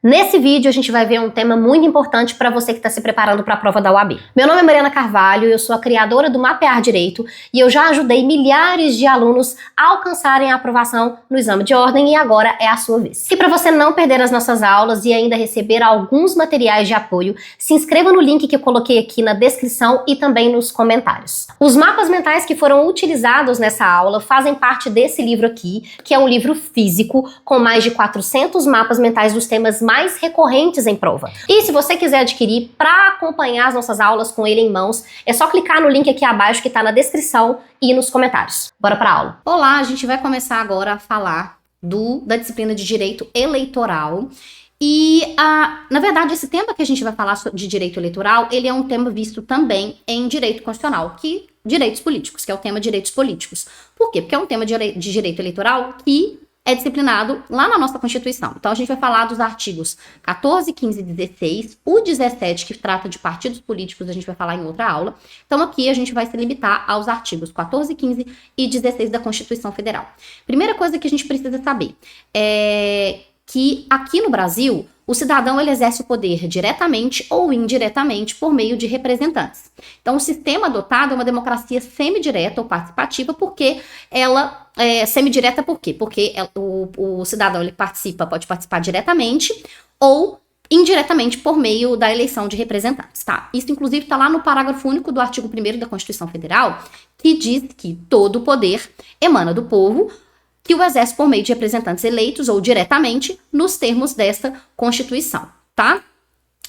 Nesse vídeo a gente vai ver um tema muito importante para você que está se preparando para a prova da UAB. Meu nome é Mariana Carvalho, eu sou a criadora do Mapear Direito e eu já ajudei milhares de alunos a alcançarem a aprovação no exame de ordem e agora é a sua vez. E para você não perder as nossas aulas e ainda receber alguns materiais de apoio, se inscreva no link que eu coloquei aqui na descrição e também nos comentários. Os mapas mentais que foram utilizados nessa aula fazem parte desse livro aqui, que é um livro físico com mais de 400 mapas mentais dos temas mais recorrentes em prova. E se você quiser adquirir para acompanhar as nossas aulas com ele em mãos, é só clicar no link aqui abaixo que está na descrição e nos comentários. Bora para a aula. Olá, a gente vai começar agora a falar da disciplina de Direito Eleitoral. E, na verdade, esse tema que a gente vai falar de direito eleitoral, ele é um tema visto também em direito constitucional, direitos políticos, que é o tema direitos políticos. Por quê? Porque é um tema de direito eleitoral que é disciplinado lá na nossa Constituição. Então, a gente vai falar dos artigos 14, 15 e 16, o 17, que trata de partidos políticos, a gente vai falar em outra aula. Então, aqui a gente vai se limitar aos artigos 14, 15 e 16 da Constituição Federal. Primeira coisa que a gente precisa saber é que aqui no Brasil, o cidadão ele exerce o poder diretamente ou indiretamente por meio de representantes. Então, o sistema adotado é uma democracia semidireta ou participativa, porque ela é semidireta por quê? Porque o cidadão ele pode participar diretamente ou indiretamente por meio da eleição de representantes, tá? Isso, inclusive, está lá no parágrafo único do artigo 1º da Constituição Federal, que diz que todo o poder emana do povo, que o exerce por meio de representantes eleitos ou diretamente nos termos desta Constituição, tá?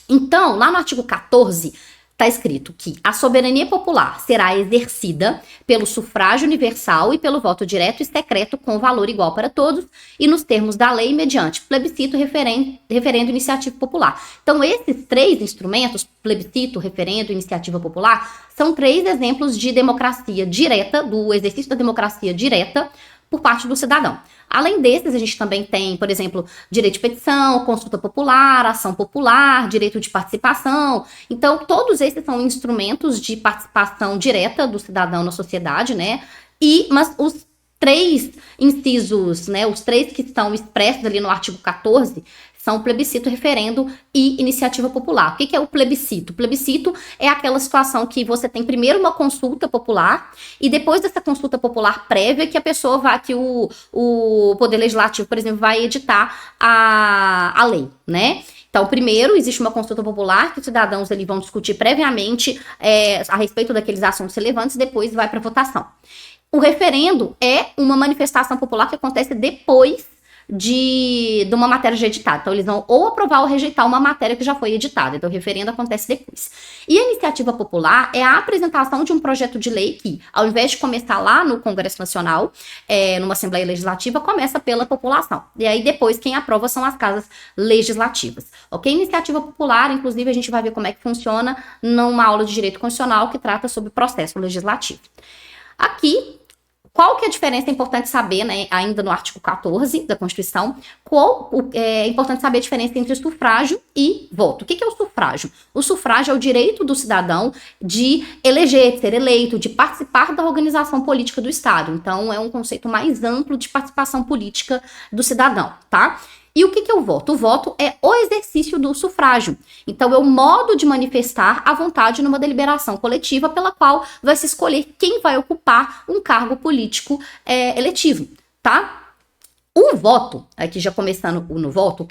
Então, lá no artigo 14, está escrito que a soberania popular será exercida pelo sufrágio universal e pelo voto direto e secreto com valor igual para todos e nos termos da lei mediante plebiscito, referendo e iniciativa popular. Então, esses três instrumentos, plebiscito, referendo e iniciativa popular, são três exemplos de democracia direta, do exercício da democracia direta, por parte do cidadão. Além desses, a gente também tem, por exemplo, direito de petição, consulta popular, ação popular, direito de participação. Então, todos esses são instrumentos de participação direta do cidadão na sociedade, né? Mas os três incisos, né, os três que estão expressos ali no artigo 14, são plebiscito, referendo e iniciativa popular. O que é o plebiscito? O plebiscito é aquela situação que você tem primeiro uma consulta popular e depois dessa consulta popular prévia que a pessoa vai, que o Poder Legislativo, por exemplo, vai editar a lei, né? Então, primeiro, existe uma consulta popular que os cidadãos ali vão discutir previamente a respeito daqueles assuntos relevantes e depois vai para votação. O referendo é uma manifestação popular que acontece depois de uma matéria já editada. Então, eles vão ou aprovar ou rejeitar uma matéria que já foi editada. Então, o referendo acontece depois. E a iniciativa popular é a apresentação de um projeto de lei que, ao invés de começar lá no Congresso Nacional, numa Assembleia Legislativa, começa pela população. E aí, depois, quem aprova são as casas legislativas. Ok? Iniciativa popular, inclusive, a gente vai ver como é que funciona numa aula de Direito Constitucional que trata sobre o processo legislativo. Aqui, qual que é a diferença? É importante saber, né, ainda no artigo 14 da Constituição, é importante saber a diferença entre sufrágio e voto. O que é o sufrágio? O sufrágio é o direito do cidadão de eleger, de ser eleito, de participar da organização política do Estado. Então, é um conceito mais amplo de participação política do cidadão, tá? E o que é o voto? O voto é o exercício do sufrágio. Então, é o modo de manifestar a vontade numa deliberação coletiva pela qual vai se escolher quem vai ocupar um cargo político eletivo, tá? O voto, aqui já começando no voto,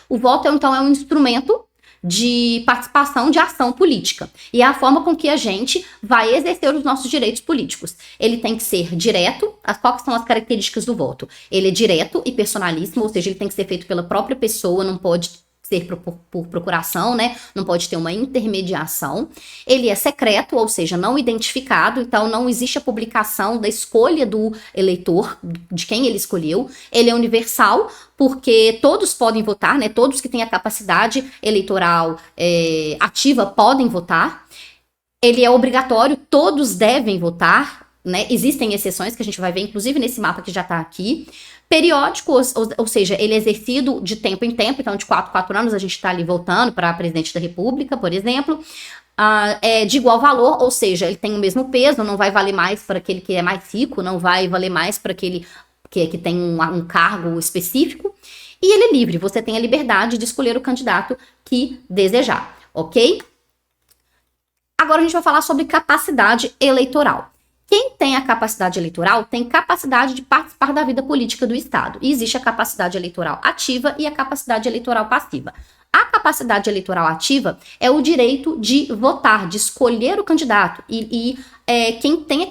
o voto então é um instrumento de participação de ação política. E é a forma com que a gente vai exercer os nossos direitos políticos. Ele tem que ser direto. Quais são as características do voto? Ele é direto e personalíssimo, ou seja, ele tem que ser feito pela própria pessoa, não pode ser por procuração, né? Não pode ter uma intermediação. Ele é secreto, ou seja, não identificado, então não existe a publicação da escolha do eleitor, de quem ele escolheu. Ele é universal, porque todos podem votar, né? Todos que têm a capacidade eleitoral ativa podem votar. Ele é obrigatório, todos devem votar, né? Existem exceções que a gente vai ver, inclusive nesse mapa que já está aqui. Periódico, ou seja, ele é exercido de tempo em tempo, então de 4 em 4 anos a gente está ali voltando para presidente da República, por exemplo. É de igual valor, ou seja, ele tem o mesmo peso, não vai valer mais para aquele que é mais rico, não vai valer mais para aquele que tem um cargo específico. E ele é livre, você tem a liberdade de escolher o candidato que desejar, ok? Agora a gente vai falar sobre capacidade eleitoral. Quem tem a capacidade eleitoral tem capacidade de participar da vida política do Estado. E existe a capacidade eleitoral ativa e a capacidade eleitoral passiva. A capacidade eleitoral ativa é o direito de votar, de escolher o candidato. Quem tem a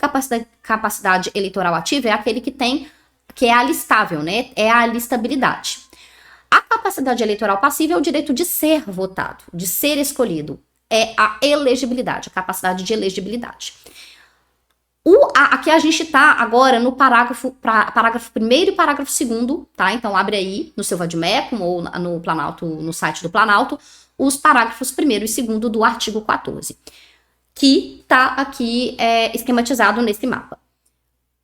capacidade eleitoral ativa é aquele que é alistável, né? É a alistabilidade. A capacidade eleitoral passiva é o direito de ser votado, de ser escolhido. É a elegibilidade, a capacidade de elegibilidade. Aqui a gente tá agora no parágrafo 1º e parágrafo 2º, tá? Então abre aí no seu Vademecum ou no Planalto, no site do Planalto, os parágrafos 1º e 2º do artigo 14, que tá aqui esquematizado nesse mapa.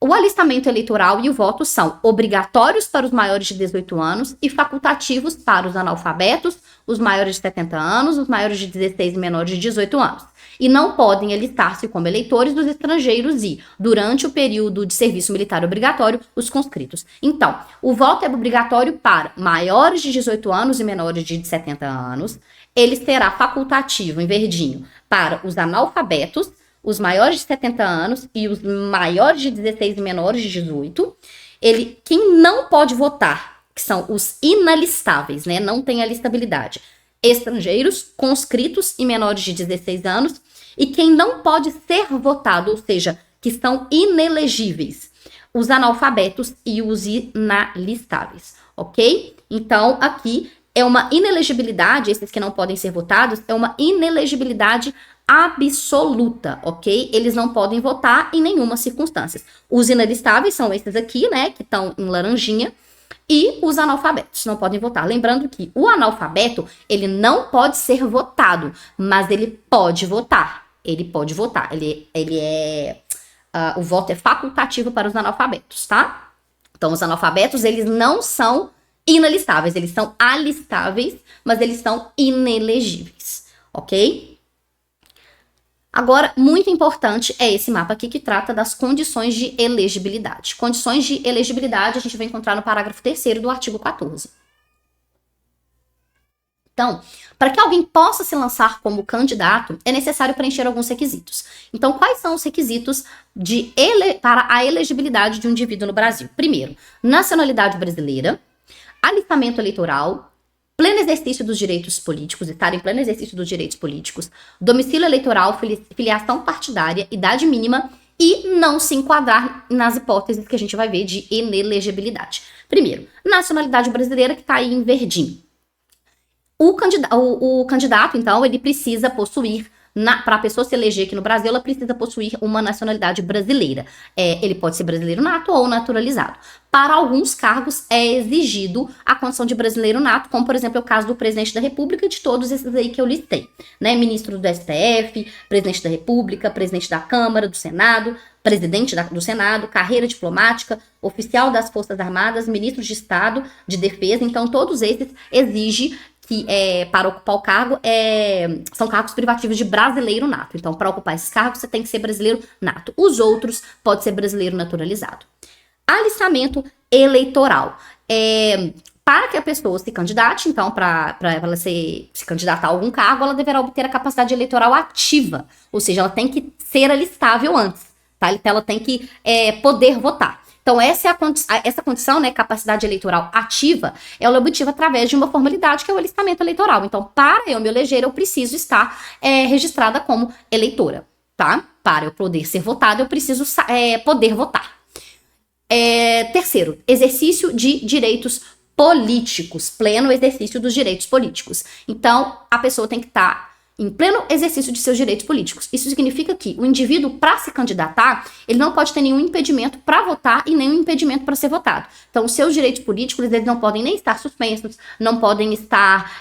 O alistamento eleitoral e o voto são obrigatórios para os maiores de 18 anos e facultativos para os analfabetos, os maiores de 70 anos, os maiores de 16 e menores de 18 anos. E não podem alistar-se como eleitores dos estrangeiros e, durante o período de serviço militar obrigatório, os conscritos. Então, o voto é obrigatório para maiores de 18 anos e menores de 70 anos. Ele será facultativo, em verdinho, para os analfabetos, os maiores de 70 anos e os maiores de 16 e menores de 18. Quem não pode votar, que são os inalistáveis, né? Não tem alistabilidade. Estrangeiros, conscritos e menores de 16 anos. E quem não pode ser votado, ou seja, que são inelegíveis, os analfabetos e os inalistáveis, ok? Então, aqui é uma inelegibilidade, esses que não podem ser votados, é uma inelegibilidade absoluta, ok? Eles não podem votar em nenhuma circunstância. Os inalistáveis são esses aqui, né, que estão em laranjinha, e os analfabetos não podem votar. Lembrando que o analfabeto, ele não pode ser votado, mas ele pode votar. Ele pode votar. O voto é facultativo para os analfabetos, tá? Então, os analfabetos, eles não são inalistáveis, eles são alistáveis, mas eles são inelegíveis, ok? Agora, muito importante é esse mapa aqui que trata das condições de elegibilidade. Condições de elegibilidade a gente vai encontrar no parágrafo 3º do artigo 14. Então, para que alguém possa se lançar como candidato, é necessário preencher alguns requisitos. Então, quais são os requisitos para a elegibilidade de um indivíduo no Brasil? Primeiro, nacionalidade brasileira, alistamento eleitoral, pleno exercício dos direitos políticos, estar em pleno exercício dos direitos políticos, domicílio eleitoral, filiação partidária, idade mínima e não se enquadrar nas hipóteses que a gente vai ver de inelegibilidade. Primeiro, nacionalidade brasileira, que está aí em verdinho. O candidato, então, ele precisa possuir, para a pessoa se eleger aqui no Brasil, ela precisa possuir uma nacionalidade brasileira. Ele pode ser brasileiro nato ou naturalizado. Para alguns cargos é exigido a condição de brasileiro nato, como, por exemplo, é o caso do presidente da República e de todos esses aí que eu listei, né? Ministro do STF, presidente da República, presidente da Câmara, do Senado, presidente do Senado, carreira diplomática, oficial das Forças Armadas, ministro de Estado, de Defesa. Então, todos esses exigem que para ocupar o cargo são cargos privativos de brasileiro nato. Então, para ocupar esses cargos, você tem que ser brasileiro nato. Os outros pode ser brasileiro naturalizado. Alistamento eleitoral. Para que a pessoa se candidate, então, para ela se candidatar a algum cargo, ela deverá obter a capacidade eleitoral ativa. Ou seja, ela tem que ser alistável antes, tá? Então, ela tem que poder votar. Então, essa condição, né, capacidade eleitoral ativa, ela é obtiva através de uma formalidade que é o alistamento eleitoral. Então, para eu me eleger, eu preciso estar registrada como eleitora, tá? Para eu poder ser votada, eu preciso poder votar. Terceiro, exercício de direitos políticos, pleno exercício dos direitos políticos. Então, a pessoa tem que estar em pleno exercício de seus direitos políticos. Isso significa que o indivíduo, para se candidatar, ele não pode ter nenhum impedimento para votar e nenhum impedimento para ser votado. Então, os seus direitos políticos, eles não podem nem estar suspensos, não podem estar...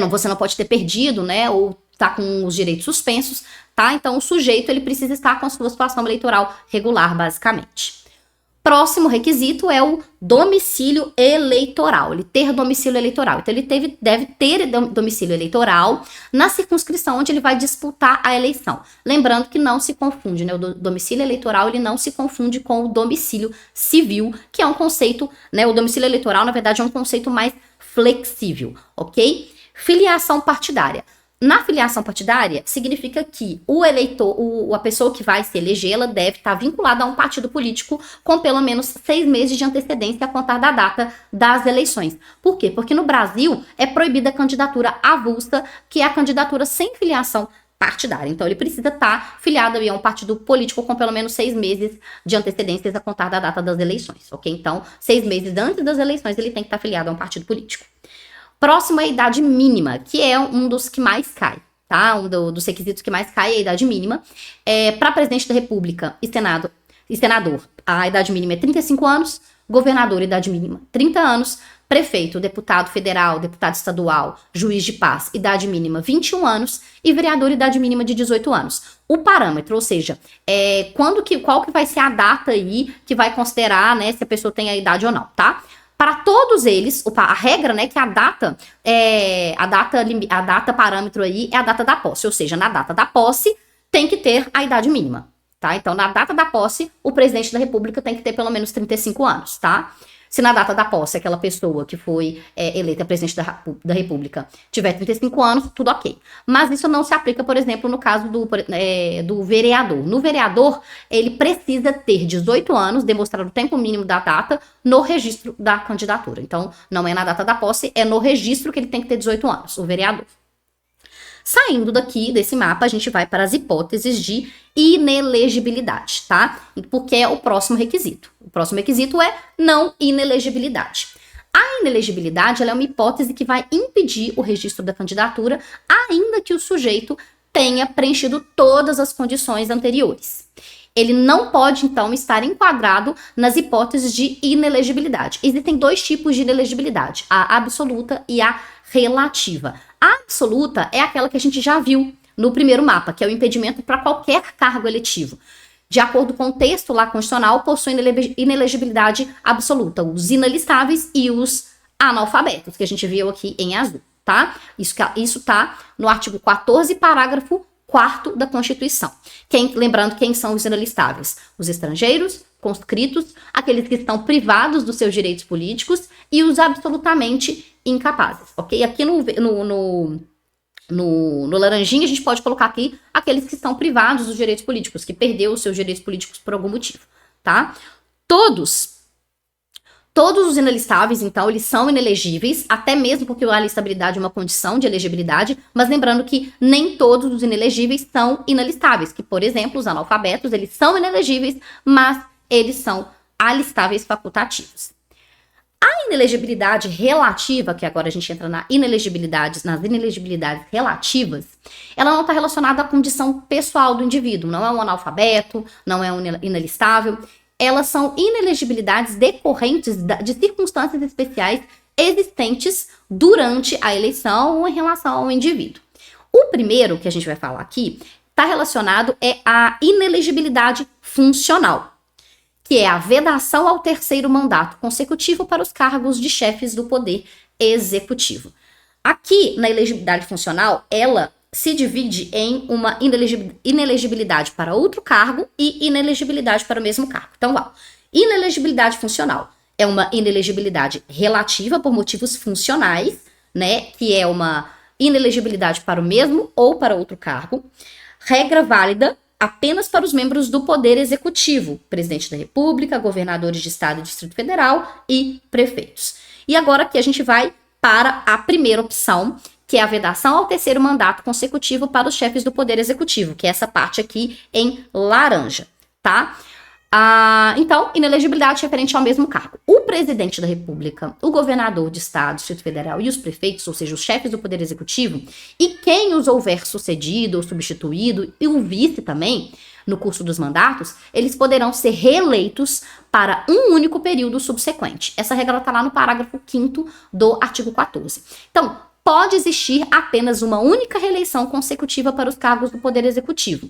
você não pode ter perdido, né, ou tá com os direitos suspensos, tá? Então, o sujeito, ele precisa estar com a sua situação eleitoral regular, basicamente. Próximo requisito é o domicílio eleitoral, ele ter domicílio eleitoral. Então, ele deve ter domicílio eleitoral na circunscrição onde ele vai disputar a eleição. Lembrando que não se confunde, né? O domicílio eleitoral, ele não se confunde com o domicílio civil, que é um conceito, né? O domicílio eleitoral, na verdade, é um conceito mais flexível, ok? Filiação partidária. Na filiação partidária, significa que o eleitor, a pessoa que vai se eleger, ela deve estar vinculada a um partido político com pelo menos 6 meses de antecedência a contar da data das eleições. Por quê? Porque no Brasil é proibida a candidatura avulsa, que é a candidatura sem filiação partidária. Então, ele precisa estar filiado a um partido político com pelo menos 6 meses de antecedência a contar da data das eleições, ok? Então, 6 meses antes das eleições, ele tem que estar filiado a um partido político. Próximo é a idade mínima, que é um dos que mais cai, tá? Dos requisitos que mais cai é a idade mínima. Para presidente da República e senador, a idade mínima é 35 anos, governador, idade mínima 30 anos, prefeito, deputado federal, deputado estadual, juiz de paz, idade mínima 21 anos e vereador, idade mínima de 18 anos. O parâmetro, ou seja, qual que vai ser a data aí que vai considerar, né, se a pessoa tem a idade ou não, tá? Para todos eles, a regra, né, que a data parâmetro aí é a data da posse, ou seja, na data da posse tem que ter a idade mínima, tá? Então, na data da posse, o presidente da República tem que ter pelo menos 35 anos, tá? Se na data da posse aquela pessoa que foi eleita presidente da República tiver 35 anos, tudo ok. Mas isso não se aplica, por exemplo, no caso do vereador. No vereador, ele precisa ter 18 anos, demonstrar o tempo mínimo da data no registro da candidatura. Então, não é na data da posse, é no registro que ele tem que ter 18 anos, o vereador. Saindo daqui desse mapa, a gente vai para as hipóteses de inelegibilidade, tá? Porque é o próximo requisito. O próximo requisito é não inelegibilidade. A inelegibilidade, ela é uma hipótese que vai impedir o registro da candidatura, ainda que o sujeito tenha preenchido todas as condições anteriores. Ele não pode, então, estar enquadrado nas hipóteses de inelegibilidade. Existem 2 tipos de inelegibilidade, a absoluta e a relativa. A absoluta é aquela que a gente já viu no primeiro mapa, que é o impedimento para qualquer cargo eletivo. De acordo com o texto lá constitucional, possuem inelegibilidade absoluta, os inalistáveis e os analfabetos, que a gente viu aqui em azul, tá? Isso tá no artigo 14, parágrafo 4º da Constituição. Lembrando quem são os inalistáveis? Os estrangeiros, conscritos, aqueles que estão privados dos seus direitos políticos e os absolutamente incapazes, ok? Aqui no laranjinha a gente pode colocar aqui aqueles que estão privados dos direitos políticos, que perdeu os seus direitos políticos por algum motivo, tá? Todos os inalistáveis, então, eles são inelegíveis, até mesmo porque a alistabilidade é uma condição de elegibilidade, mas lembrando que nem todos os inelegíveis são inalistáveis, que, por exemplo, os analfabetos, eles são inelegíveis, mas eles são alistáveis facultativos. A inelegibilidade relativa, que agora a gente entra nas inelegibilidades relativas, ela não está relacionada à condição pessoal do indivíduo, não é um analfabeto, não é um inalistável. Elas são inelegibilidades decorrentes de circunstâncias especiais existentes durante a eleição ou em relação ao indivíduo. O primeiro que a gente vai falar aqui está relacionado à inelegibilidade funcional, que é a vedação ao 3º mandato consecutivo para os cargos de chefes do poder executivo. Aqui, na elegibilidade funcional, ela se divide em uma inelegibilidade para outro cargo e inelegibilidade para o mesmo cargo. Então, vamos. Inelegibilidade funcional é uma inelegibilidade relativa por motivos funcionais, né? Que é uma inelegibilidade para o mesmo ou para outro cargo. Regra válida apenas para os membros do Poder Executivo, presidente da República, governadores de Estado e Distrito Federal e prefeitos. E agora aqui a gente vai para a primeira opção, que é a vedação ao 3º mandato consecutivo para os chefes do Poder Executivo, que é essa parte aqui em laranja, tá? Então, inelegibilidade referente ao mesmo cargo. O presidente da República, o governador de Estado, Distrito Federal e os prefeitos, ou seja, os chefes do Poder Executivo, e quem os houver sucedido ou substituído, e o vice também, no curso dos mandatos, eles poderão ser reeleitos para um único período subsequente. Essa regra está lá no parágrafo 5º do artigo 14. Então, pode existir apenas uma única reeleição consecutiva para os cargos do Poder Executivo.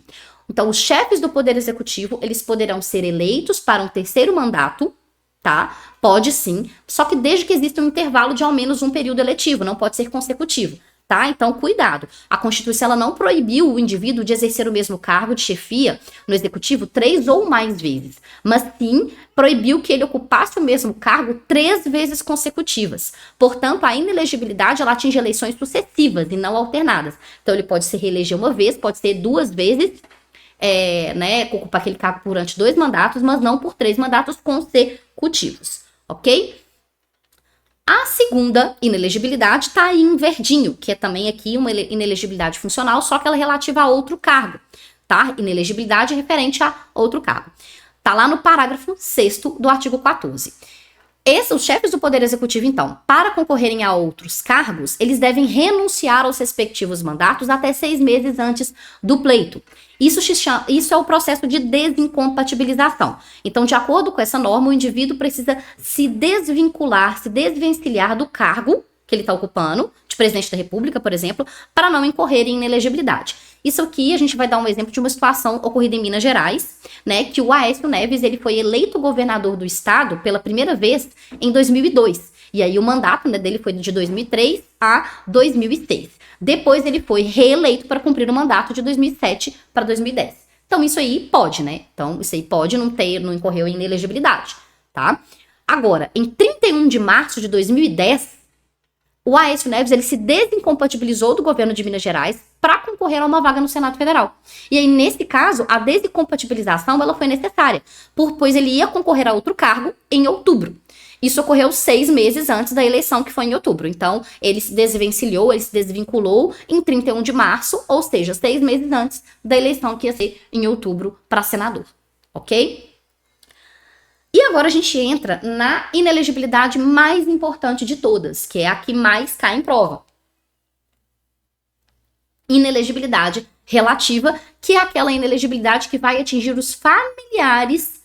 Então, os chefes do Poder Executivo, eles poderão ser eleitos para um terceiro mandato, tá? Pode sim, só que desde que exista um intervalo de ao menos um período eletivo, não pode ser consecutivo, tá? Então, cuidado. A Constituição, ela não proibiu o indivíduo de exercer o mesmo cargo de chefia no Executivo 3 ou mais vezes, mas sim proibiu que ele ocupasse o mesmo cargo 3 vezes consecutivas. Portanto, a inelegibilidade, ela atinge eleições sucessivas e não alternadas. Então, ele pode se reeleger uma vez, pode ser 2 vezes, ocupar aquele cargo durante 2 mandatos, mas não por 3 mandatos consecutivos, ok? A segunda inelegibilidade está aí em verdinho, que é também aqui uma inelegibilidade funcional, só que ela é relativa a outro cargo, tá? Inelegibilidade referente a outro cargo. Tá lá no parágrafo 6º do artigo 14. Os chefes do Poder Executivo, então, para concorrerem a outros cargos, eles devem renunciar aos respectivos mandatos até 6 meses antes do pleito. Isso é o processo de desincompatibilização. Então, de acordo com essa norma, o indivíduo precisa se desvincular, se desvencilhar do cargo que ele está ocupando, de presidente da República, por exemplo, para não incorrer em inelegibilidade. Isso aqui a gente vai dar um exemplo de uma situação ocorrida em Minas Gerais, né, que o Aécio Neves, ele foi eleito governador do estado pela primeira vez em 2002. E aí o mandato, né, dele foi de 2003 a 2006. Depois ele foi reeleito para cumprir o mandato de 2007 para 2010. Então isso aí pode, né? Então isso aí pode não incorreu em inelegibilidade, tá? Agora, em 31 de março de 2010, o Aécio Neves, ele se desincompatibilizou do governo de Minas Gerais para concorrer a uma vaga no Senado Federal. E aí, nesse caso, a desincompatibilização ela foi necessária, pois ele ia concorrer a outro cargo em outubro. Isso ocorreu 6 meses antes da eleição, que foi em outubro. Então, ele se desvencilhou, ele se desvinculou em 31 de março, ou seja, 6 meses antes da eleição que ia ser em outubro para senador, ok? E agora a gente entra na inelegibilidade mais importante de todas, que é a que mais cai em prova. Inelegibilidade relativa, que é aquela inelegibilidade que vai atingir os familiares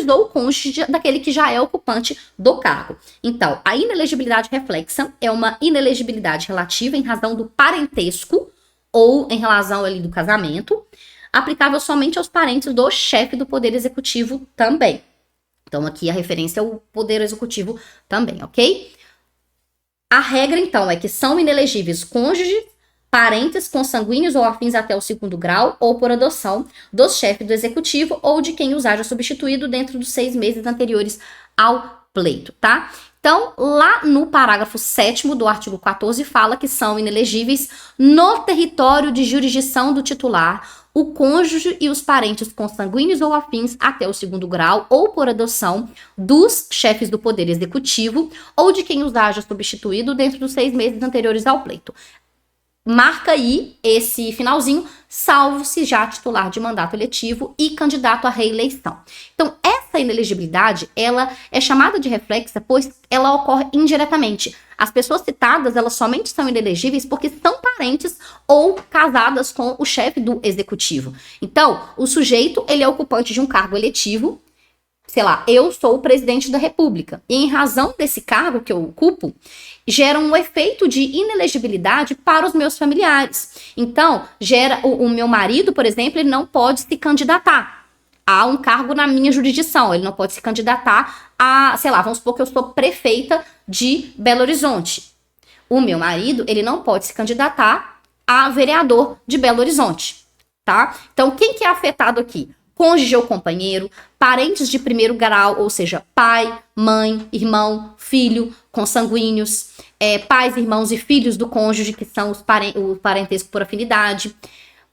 ou cônjuge daquele que já é ocupante do cargo. Então, a inelegibilidade reflexa é uma inelegibilidade relativa em razão do parentesco ou em razão ali do casamento, aplicável somente aos parentes do chefe do Poder Executivo também. Então, aqui a referência é o Poder Executivo também, ok? A regra, então, é que são inelegíveis cônjuges, parentes consanguíneos ou afins até o 2º grau ou por adoção dos chefes do Executivo ou de quem os haja substituído dentro dos 6 meses anteriores ao pleito, tá? Então, lá no parágrafo 7º do artigo 14, fala que são inelegíveis no território de jurisdição do titular o cônjuge e os parentes consanguíneos ou afins até o 2º grau ou por adoção dos chefes do Poder Executivo ou de quem os haja substituído dentro dos 6 meses anteriores ao pleito. Marca aí esse finalzinho, salvo se já titular de mandato eletivo e candidato à reeleição. Então, essa inelegibilidade, ela é chamada de reflexa, pois ela ocorre indiretamente. As pessoas citadas, elas somente são inelegíveis porque são parentes ou casadas com o chefe do executivo. Então, o sujeito, ele é ocupante de um cargo eletivo, sei lá, eu sou o presidente da República, e em razão desse cargo que eu ocupo, gera um efeito de inelegibilidade para os meus familiares. Então, gera o meu marido, por exemplo, ele não pode se candidatar a um cargo na minha jurisdição, ele não pode se candidatar a, sei lá, vamos supor que eu sou prefeita de Belo Horizonte. O meu marido, ele não pode se candidatar a vereador de Belo Horizonte, tá? Então, quem que é afetado aqui? Cônjuge ou companheiro, parentes de 1º grau, ou seja, pai, mãe, irmão, filho, consanguíneos, pais, irmãos e filhos do cônjuge, que são o parentesco por afinidade,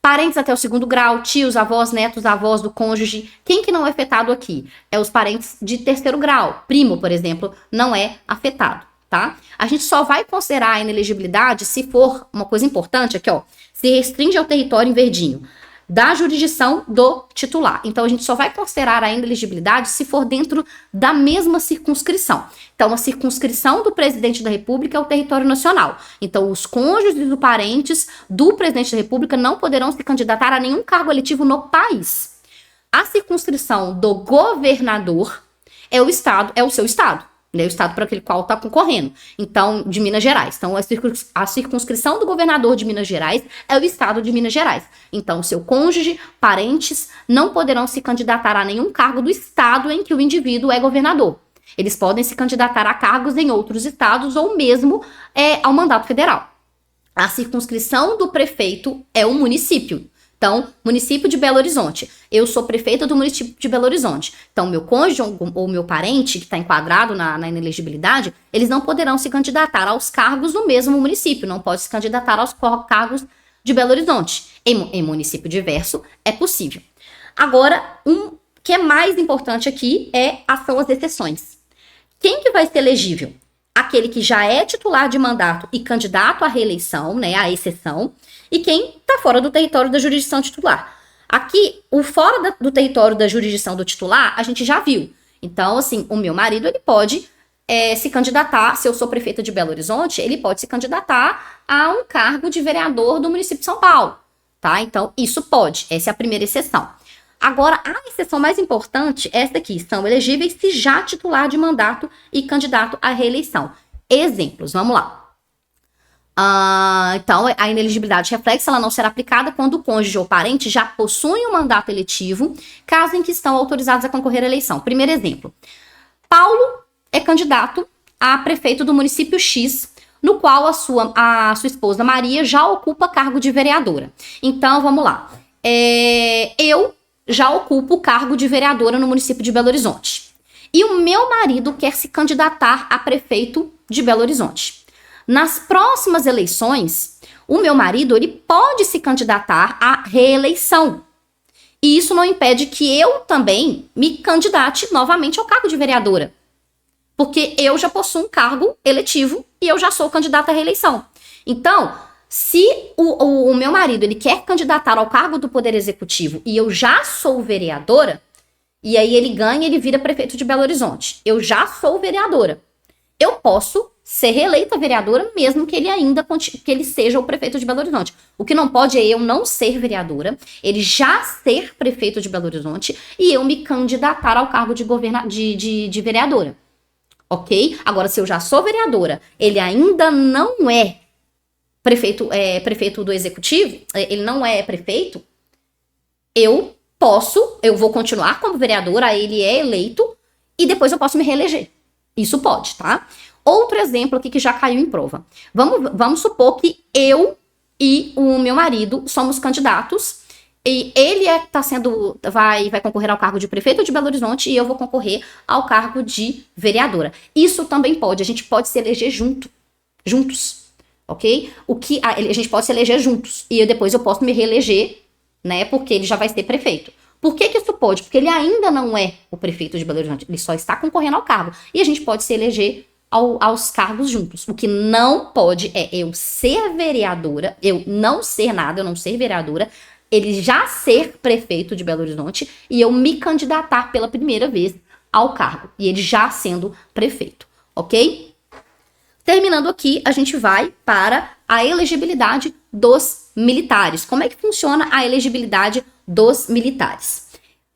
parentes até o 2º grau, tios, avós, netos, avós do cônjuge. Quem que não é afetado aqui? É os parentes de 3º grau. Primo, por exemplo, não é afetado, tá? A gente só vai considerar a inelegibilidade se for uma coisa importante aqui, ó, se restringe ao território em verdinho da jurisdição do titular. Então, a gente só vai considerar a inelegibilidade se for dentro da mesma circunscrição. Então, a circunscrição do presidente da República é o território nacional. Então, os cônjuges e os parentes do presidente da República não poderão se candidatar a nenhum cargo eletivo no país. A circunscrição do governador é o estado, é o seu estado, Ele é o estado para aquele qual está concorrendo. Então, de Minas Gerais. Então, a circunscrição do governador de Minas Gerais é o estado de Minas Gerais. Então, seu cônjuge, parentes, não poderão se candidatar a nenhum cargo do estado em que o indivíduo é governador. Eles podem se candidatar a cargos em outros estados ou mesmo ao mandato federal. A circunscrição do prefeito é o município. Então, município de Belo Horizonte. Eu sou prefeita do município de Belo Horizonte. Então, meu cônjuge ou meu parente, que está enquadrado na inelegibilidade, eles não poderão se candidatar aos cargos do mesmo município. Não pode se candidatar aos cargos de Belo Horizonte. Em município diverso, é possível. Agora, que é mais importante aqui são as exceções. Quem que vai ser elegível? Aquele que já é titular de mandato e candidato à reeleição, né, a exceção, e quem está fora do território da jurisdição titular. Aqui, o fora do território da jurisdição do titular, a gente já viu. Então, assim, o meu marido, ele pode se candidatar, se eu sou prefeita de Belo Horizonte, ele pode se candidatar a um cargo de vereador do município de São Paulo, tá? Então, isso pode, essa é a primeira exceção. Agora, a exceção mais importante é essa aqui, são elegíveis se já titular de mandato e candidato à reeleição. Exemplos, vamos lá. Então, a inelegibilidade reflexa ela não será aplicada quando o cônjuge ou parente já possui um mandato eletivo, caso em que estão autorizados a concorrer à eleição. Primeiro exemplo. Paulo é candidato a prefeito do município X, no qual a sua esposa Maria já ocupa cargo de vereadora. Então, vamos lá. Eu já ocupo o cargo de vereadora no município de Belo Horizonte. E o meu marido quer se candidatar a prefeito de Belo Horizonte. Nas próximas eleições, o meu marido ele pode se candidatar à reeleição. E isso não impede que eu também me candidate novamente ao cargo de vereadora. Porque eu já possuo um cargo eletivo e eu já sou candidata à reeleição. Então, se o meu marido ele quer candidatar ao cargo do Poder Executivo e eu já sou vereadora, e aí ele ganha, ele vira prefeito de Belo Horizonte. Eu já sou vereadora. Eu posso ser reeleita vereadora, mesmo que ele seja o prefeito de Belo Horizonte. O que não pode é eu não ser vereadora, ele já ser prefeito de Belo Horizonte e eu me candidatar ao cargo de vereadora. Ok? Agora, se eu já sou vereadora, ele ainda não é prefeito do executivo, ele não é prefeito, eu vou continuar como vereadora, aí ele é eleito e depois eu posso me reeleger. Isso pode, tá? Outro exemplo aqui que já caiu em prova. Vamos supor que eu e o meu marido somos candidatos e ele vai concorrer ao cargo de prefeito de Belo Horizonte e eu vou concorrer ao cargo de vereadora. Isso também pode, a gente pode se eleger juntos. Ok? A gente pode se eleger juntos. E depois eu posso me reeleger, né? Porque ele já vai ser prefeito. Por que isso pode? Porque ele ainda não é o prefeito de Belo Horizonte. Ele só está concorrendo ao cargo. E a gente pode se eleger aos cargos juntos. O que não pode é eu ser vereadora, eu não ser nada, eu não ser vereadora, ele já ser prefeito de Belo Horizonte e eu me candidatar pela primeira vez ao cargo. E ele já sendo prefeito. Ok? Terminando aqui, a gente vai para a elegibilidade dos militares. Como é que funciona a elegibilidade dos militares?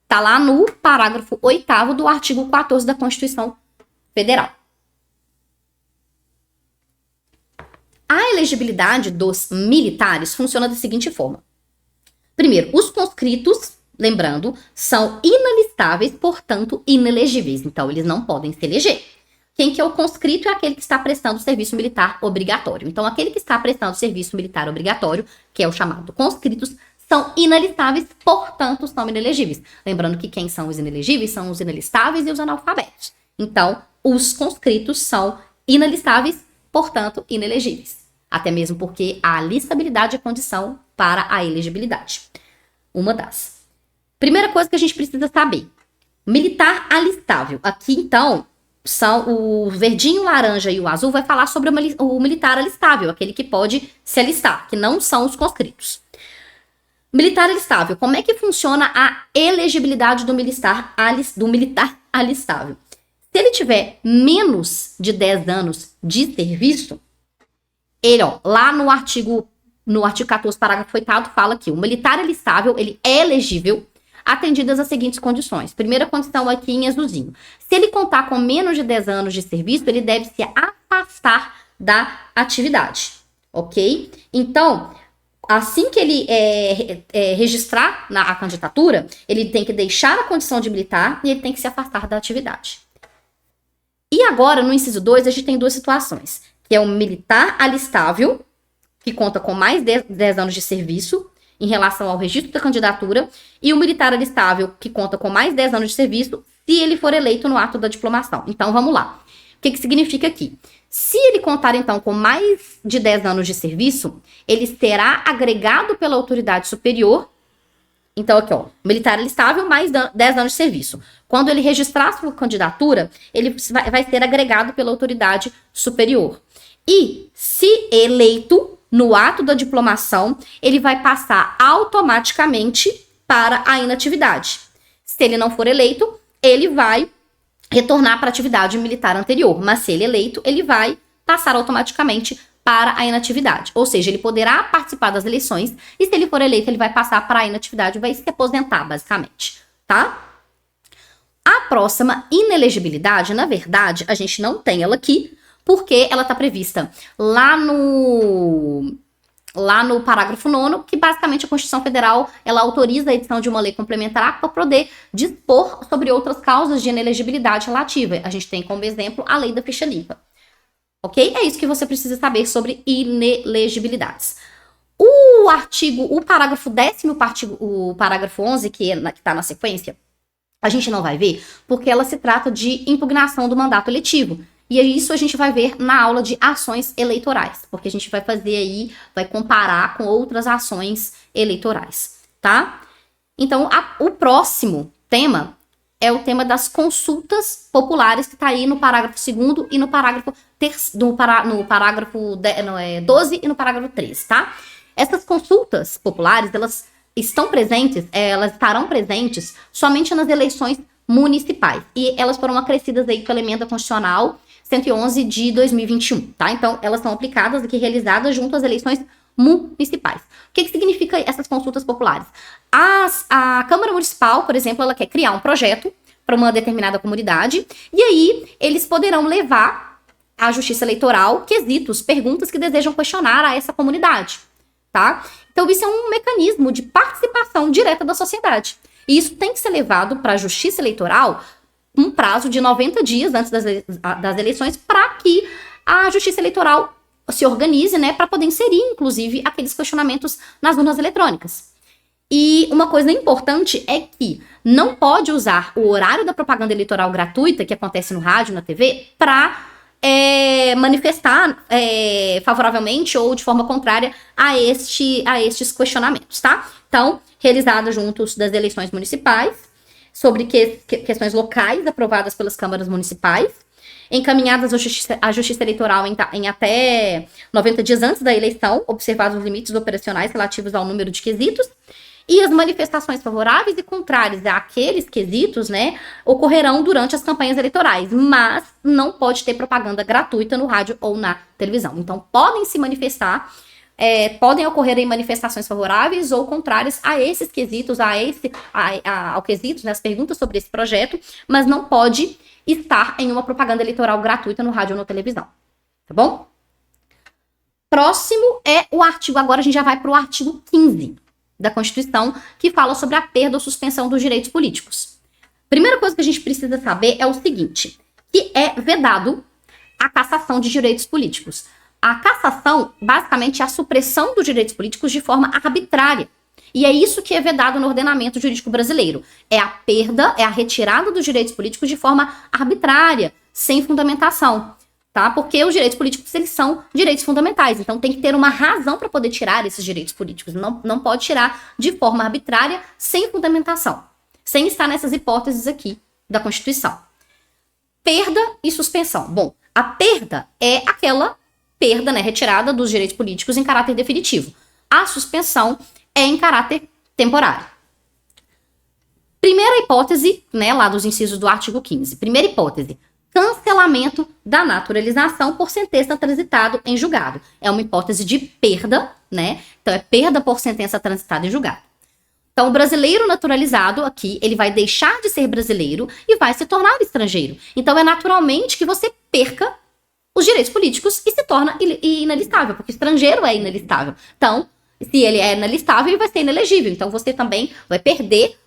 Tá lá no parágrafo 8º do artigo 14 da Constituição Federal. A elegibilidade dos militares funciona da seguinte forma. Primeiro, os conscritos, lembrando, são inalistáveis, portanto, inelegíveis. Então, eles não podem se eleger. Quem que é o conscrito é aquele que está prestando serviço militar obrigatório. Então, aquele que está prestando serviço militar obrigatório, que é o chamado conscritos, são inalistáveis, portanto, são inelegíveis. Lembrando que quem são os inelegíveis são os inalistáveis e os analfabetos. Então, os conscritos são inalistáveis, portanto, inelegíveis. Até mesmo porque a alistabilidade é condição para a elegibilidade. Uma das. Primeira coisa que a gente precisa saber. Militar alistável. Aqui, então, são o verdinho, o laranja e o azul vai falar sobre o militar alistável, aquele que pode se alistar, que não são os conscritos. Militar alistável. Como é que funciona a elegibilidade do militar alistável? Se ele tiver menos de 10 anos de serviço, ele, lá no artigo 14, parágrafo 8º, fala que o militar alistável, ele é elegível atendidas as seguintes condições. Primeira condição aqui em azulzinho. Se ele contar com menos de 10 anos de serviço, ele deve se afastar da atividade, ok? Então, assim que ele registrar a candidatura, ele tem que deixar a condição de militar e ele tem que se afastar da atividade. E agora, no inciso 2, a gente tem duas situações, que é o militar alistável, que conta com mais de 10 anos de serviço em relação ao registro da candidatura, e o militar alistável, que conta com mais 10 anos de serviço, se ele for eleito no ato da diplomação. Então, vamos lá. O que significa aqui? Se ele contar, então, com mais de 10 anos de serviço, ele será agregado pela autoridade superior. Então, aqui, ó, militar alistável mais 10 anos de serviço. Quando ele registrar a sua candidatura, ele vai ser agregado pela autoridade superior. E, se eleito no ato da diplomação, ele vai passar automaticamente para a inatividade. Se ele não for eleito, ele vai retornar para a atividade militar anterior. Mas se ele é eleito, ele vai passar automaticamente para a inatividade. Ou seja, ele poderá participar das eleições e se ele for eleito, ele vai passar para a inatividade e vai se aposentar, basicamente, tá? A próxima inelegibilidade, na verdade, a gente não tem ela aqui, porque ela está prevista lá no parágrafo 9º, que basicamente a Constituição Federal, ela autoriza a edição de uma lei complementar para poder dispor sobre outras causas de inelegibilidade relativa. A gente tem como exemplo a lei da ficha limpa. Ok? É isso que você precisa saber sobre inelegibilidades. O parágrafo 10º, o parágrafo 11, que está na sequência, a gente não vai ver, porque ela se trata de impugnação do mandato eletivo. E isso a gente vai ver na aula de ações eleitorais, porque a gente vai fazer aí, vai comparar com outras ações eleitorais, tá? Então, o próximo tema é o tema das consultas populares, que está aí no parágrafo 2º e no parágrafo 12 e no parágrafo 13, tá? Essas consultas populares, elas estarão presentes somente nas eleições municipais. E elas foram acrescidas aí pela emenda constitucional 111 de 2021, tá? Então, elas são aplicadas aqui, realizadas junto às eleições municipais. O que significa essas consultas populares? A Câmara Municipal, por exemplo, ela quer criar um projeto para uma determinada comunidade, e aí eles poderão levar à Justiça Eleitoral quesitos, perguntas que desejam questionar a essa comunidade, tá? Então, isso é um mecanismo de participação direta da sociedade. E isso tem que ser levado para a Justiça Eleitoral um prazo de 90 dias antes das eleições, para que a Justiça Eleitoral se organize, né, para poder inserir, inclusive, aqueles questionamentos nas urnas eletrônicas. E uma coisa importante é que não pode usar o horário da propaganda eleitoral gratuita, que acontece no rádio, na TV, para manifestar favoravelmente ou de forma contrária a estes questionamentos, tá? Então, realizada juntos das eleições municipais, sobre questões locais aprovadas pelas câmaras municipais, encaminhadas à Justiça Eleitoral em até 90 dias antes da eleição, observados os limites operacionais relativos ao número de quesitos, e as manifestações favoráveis e contrárias àqueles quesitos, né, ocorrerão durante as campanhas eleitorais, mas não pode ter propaganda gratuita no rádio ou na televisão. Então, podem se manifestar, podem ocorrer em manifestações favoráveis ou contrárias a esses quesitos, ao quesitos, né, as perguntas sobre esse projeto, mas não pode estar em uma propaganda eleitoral gratuita no rádio ou na televisão, tá bom? Próximo é o artigo, agora a gente já vai para o artigo 15 da Constituição, que fala sobre a perda ou suspensão dos direitos políticos. Primeira coisa que a gente precisa saber é o seguinte, que é vedado a cassação de direitos políticos. A cassação, basicamente, é a supressão dos direitos políticos de forma arbitrária. E é isso que é vedado no ordenamento jurídico brasileiro. É a perda, é a retirada dos direitos políticos de forma arbitrária, sem fundamentação, tá? Porque os direitos políticos, eles são direitos fundamentais. Então, tem que ter uma razão para poder tirar esses direitos políticos. Não pode tirar de forma arbitrária, sem fundamentação. Sem estar nessas hipóteses aqui da Constituição. Perda e suspensão. Bom, a perda é aquela perda, né, retirada dos direitos políticos em caráter definitivo. A suspensão é em caráter temporário. Primeira hipótese, né, lá dos incisos do artigo 15. Primeira hipótese, cancelamento da naturalização por sentença transitada em julgado. É uma hipótese de perda, né? Então, é perda por sentença transitada em julgado. Então, o brasileiro naturalizado aqui, ele vai deixar de ser brasileiro e vai se tornar estrangeiro. Então, é naturalmente que você perca os direitos políticos e se torna inalistável, porque estrangeiro é inalistável. Então, se ele é inalistável, ele vai ser inelegível. Então, você também vai perder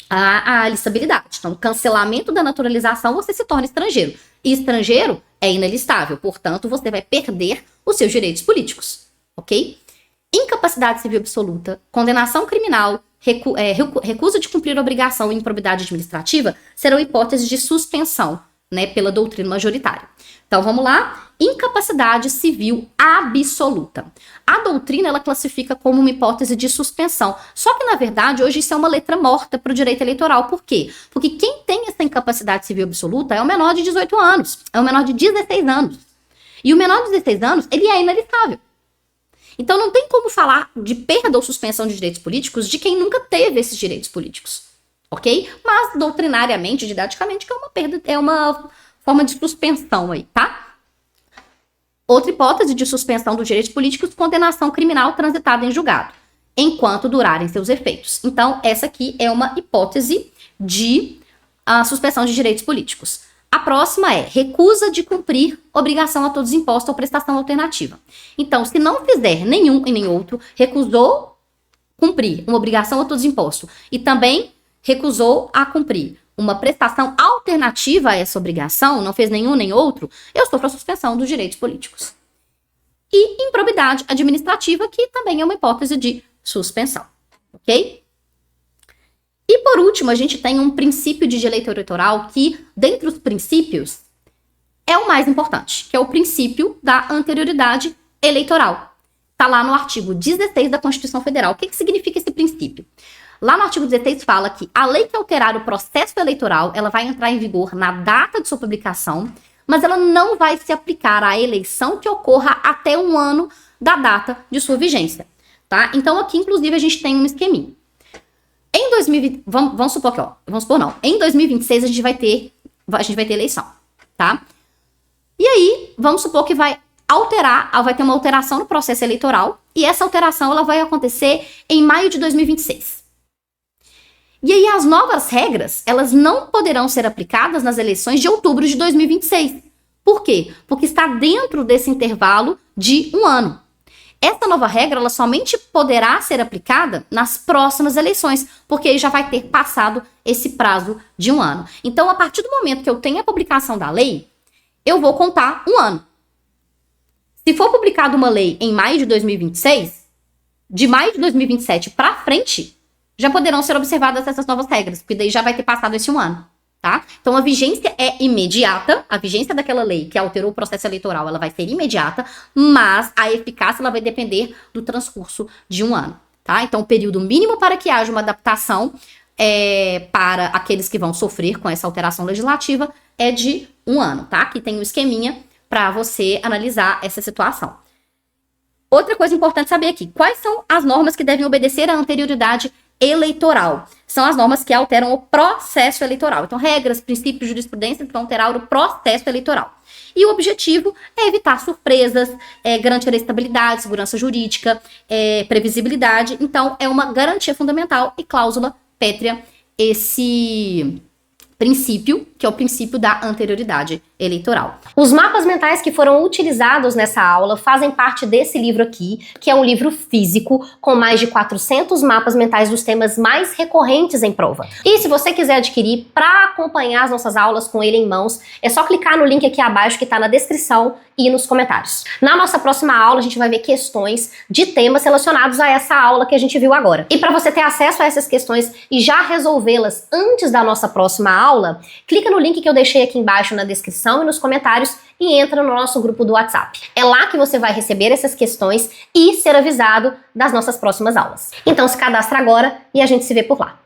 a alistabilidade. Então, cancelamento da naturalização, você se torna estrangeiro. E estrangeiro é inalistável. Portanto, você vai perder os seus direitos políticos. Ok? Incapacidade civil absoluta, condenação criminal, recusa de cumprir obrigação e improbidade administrativa serão hipóteses de suspensão, né, pela doutrina majoritária. Então, vamos lá. Incapacidade civil absoluta. A doutrina, ela classifica como uma hipótese de suspensão. Só que, na verdade, hoje isso é uma letra morta para o direito eleitoral. Por quê? Porque quem tem essa incapacidade civil absoluta é o menor de 18 anos. É o menor de 16 anos. E o menor de 16 anos, ele é inalistável. Então, não tem como falar de perda ou suspensão de direitos políticos de quem nunca teve esses direitos políticos. Ok? Mas, doutrinariamente, didaticamente, que é uma perda, é uma forma de suspensão aí, tá? Outra hipótese de suspensão dos direitos políticos, condenação criminal transitada em julgado, enquanto durarem seus efeitos. Então, essa aqui é uma hipótese de suspensão de direitos políticos. A próxima é recusa de cumprir obrigação a todos impostos ou prestação alternativa. Então, se não fizer nenhum e nem outro, recusou cumprir uma obrigação a todos impostos e também recusou a cumprir uma prestação alternativa a essa obrigação, não fez nenhum nem outro, eu sofro a suspensão dos direitos políticos. E improbidade administrativa, que também é uma hipótese de suspensão, ok? E por último, a gente tem um princípio de direito eleitoral que, dentre os princípios, é o mais importante, que é o princípio da anterioridade eleitoral. Está lá no artigo 16 da Constituição Federal. O que significa esse princípio? Lá no artigo 16 fala que a lei que alterar o processo eleitoral, ela vai entrar em vigor na data de sua publicação, mas ela não vai se aplicar à eleição que ocorra até um ano da data de sua vigência, tá? Então aqui, inclusive, a gente tem um esqueminha. Em 2020, vamos supor que, em 2026 a gente vai ter eleição, tá? E aí, vamos supor que vai ter uma alteração no processo eleitoral, e essa alteração ela vai acontecer em maio de 2026. E aí as novas regras, elas não poderão ser aplicadas nas eleições de outubro de 2026. Por quê? Porque está dentro desse intervalo de um ano. Essa nova regra, ela somente poderá ser aplicada nas próximas eleições, porque aí já vai ter passado esse prazo de um ano. Então, a partir do momento que eu tenho a publicação da lei, eu vou contar um ano. Se for publicada uma lei em maio de 2026, de maio de 2027 para frente, já poderão ser observadas essas novas regras, porque daí já vai ter passado esse um ano, tá? Então, a vigência é imediata, a vigência daquela lei que alterou o processo eleitoral, ela vai ser imediata, mas a eficácia ela vai depender do transcurso de um ano, tá? Então, o período mínimo para que haja uma adaptação para aqueles que vão sofrer com essa alteração legislativa é de um ano, tá? Aqui tem um esqueminha para você analisar essa situação. Outra coisa importante saber aqui, quais são as normas que devem obedecer à anterioridade eleitoral? São as normas que alteram o processo eleitoral. Então, regras, princípios, jurisprudência que vão alterar o processo eleitoral. E o objetivo é evitar surpresas, garantir a estabilidade, segurança jurídica, previsibilidade. Então, é uma garantia fundamental e cláusula pétrea esse princípio, que é o princípio da anterioridade eleitoral. Os mapas mentais que foram utilizados nessa aula fazem parte desse livro aqui, que é um livro físico com mais de 400 mapas mentais dos temas mais recorrentes em prova. E se você quiser adquirir para acompanhar as nossas aulas com ele em mãos, é só clicar no link aqui abaixo que está na descrição e nos comentários. Na nossa próxima aula, a gente vai ver questões de temas relacionados a essa aula que a gente viu agora. E para você ter acesso a essas questões e já resolvê-las antes da nossa próxima aula, clica no link que eu deixei aqui embaixo na descrição e nos comentários e entra no nosso grupo do WhatsApp. É lá que você vai receber essas questões e ser avisado das nossas próximas aulas. Então se cadastra agora e a gente se vê por lá.